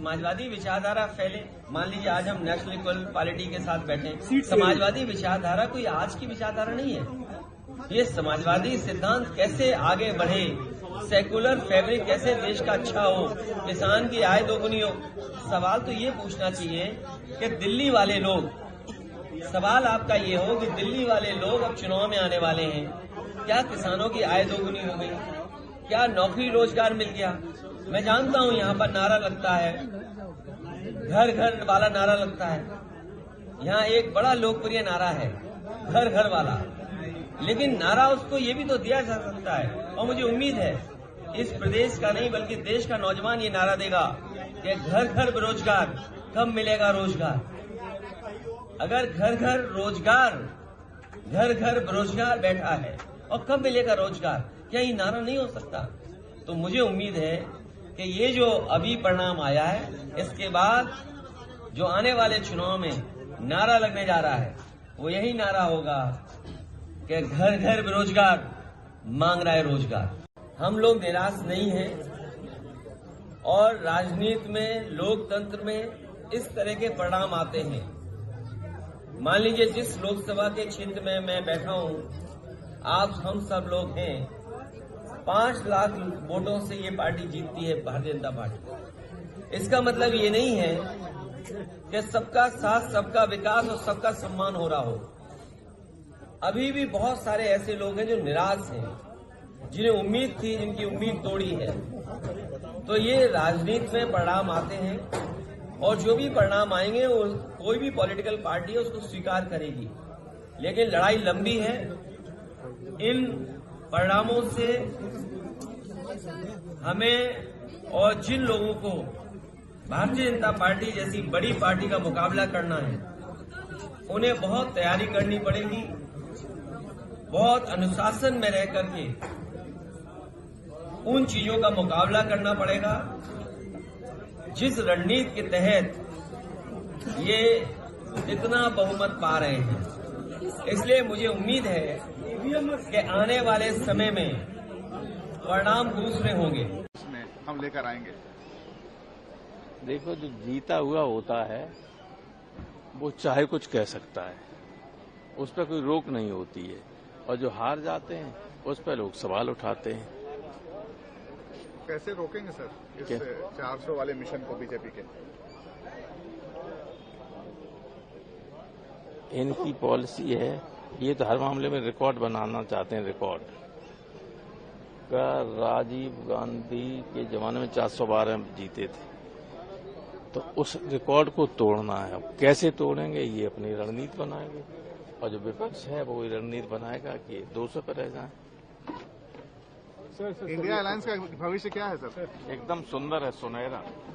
समाजवादी विचारधारा फैले। मान लीजिए आज हम नेशनल इक्वल पार्टी के साथ बैठे हैं, समाजवादी विचारधारा कोई आज की विचारधारा नहीं है। ये समाजवादी सिद्धांत कैसे आगे बढ़े, सेकुलर फैब्रिक कैसे देश का अच्छा हो, किसान की आय दोगुनी हो। सवाल तो ये पूछना चाहिए कि दिल्ली वाले लोग, सवाल आपका ये हो कि दिल्ली वाले लोग अब चुनाव में आने वाले हैं, क्या किसानों की आय दोगुनी हो गई, क्या नौकरी रोजगार मिल गया। मैं जानता हूं यहां पर नारा लगता है, घर घर वाला नारा लगता है। यहां एक बड़ा लोकप्रिय नारा है घर घर वाला, लेकिन नारा उसको ये भी तो दिया जा सकता है। और मुझे उम्मीद है इस प्रदेश का नहीं बल्कि देश का नौजवान ये नारा देगा कि घर घर बेरोजगार, कब मिलेगा रोजगार। अगर घर घर रोजगार, घर घर बेरोजगार बैठा है और कब मिलेगा रोजगार, क्या ये नारा नहीं हो सकता। तो मुझे उम्मीद है कि ये जो अभी परिणाम आया है, इसके बाद जो आने वाले चुनाव में नारा लगने जा रहा है वो यही नारा होगा कि घर घर बेरोजगार, मांग रहा है रोजगार। हम लोग निराश नहीं हैं और राजनीति में, लोकतंत्र में इस तरह के परिणाम आते हैं। मान लीजिए जिस लोकसभा के क्षेत्र में मैं बैठा हूं, आप हम सब लोग हैं, 5 लाख वोटों से ये पार्टी जीतती है, भारतीय जनता पार्टी। इसका मतलब ये नहीं है कि सबका साथ, सबका विकास और सबका सम्मान हो रहा हो। अभी भी बहुत सारे ऐसे लोग हैं जो निराश हैं, जिन्हें उम्मीद थी, जिनकी उम्मीद तोड़ी है। तो ये राजनीति में परिणाम आते हैं और जो भी परिणाम आएंगे वो कोई भी पॉलिटिकल पार्टी है उसको स्वीकार करेगी, लेकिन लड़ाई लंबी है। इन परिणामों से हमें और जिन लोगों को भारतीय जनता पार्टी जैसी बड़ी पार्टी का मुकाबला करना है, उन्हें बहुत तैयारी करनी पड़ेगी, बहुत अनुशासन में रह करके उन चीजों का मुकाबला करना पड़ेगा जिस रणनीति के तहत ये इतना बहुमत पा रहे हैं। इसलिए मुझे उम्मीद है कि आने वाले समय में परिणाम दूसरे होंगे। हम लेकर आएंगे। देखो, जो जीता हुआ होता है वो चाहे कुछ कह सकता है, उस पर कोई रोक नहीं होती है, और जो हार जाते हैं उस पर लोग सवाल उठाते हैं। कैसे रोकेंगे सर इस 400 वाले मिशन को बीजेपी के? इनकी पॉलिसी है, ये तो हर मामले में रिकॉर्ड बनाना चाहते हैं। रिकॉर्ड का राजीव गांधी के जमाने में 412 जीते थे, तो उस रिकॉर्ड को तोड़ना है। अब कैसे तोड़ेंगे, ये अपनी रणनीति बनाएंगे, और जो विपक्ष है वो रणनीति बनाएगा कि 200 पर रह जाए। इंडिया अलायंस का भविष्य क्या है सर? एकदम सुंदर है, सुनहरा।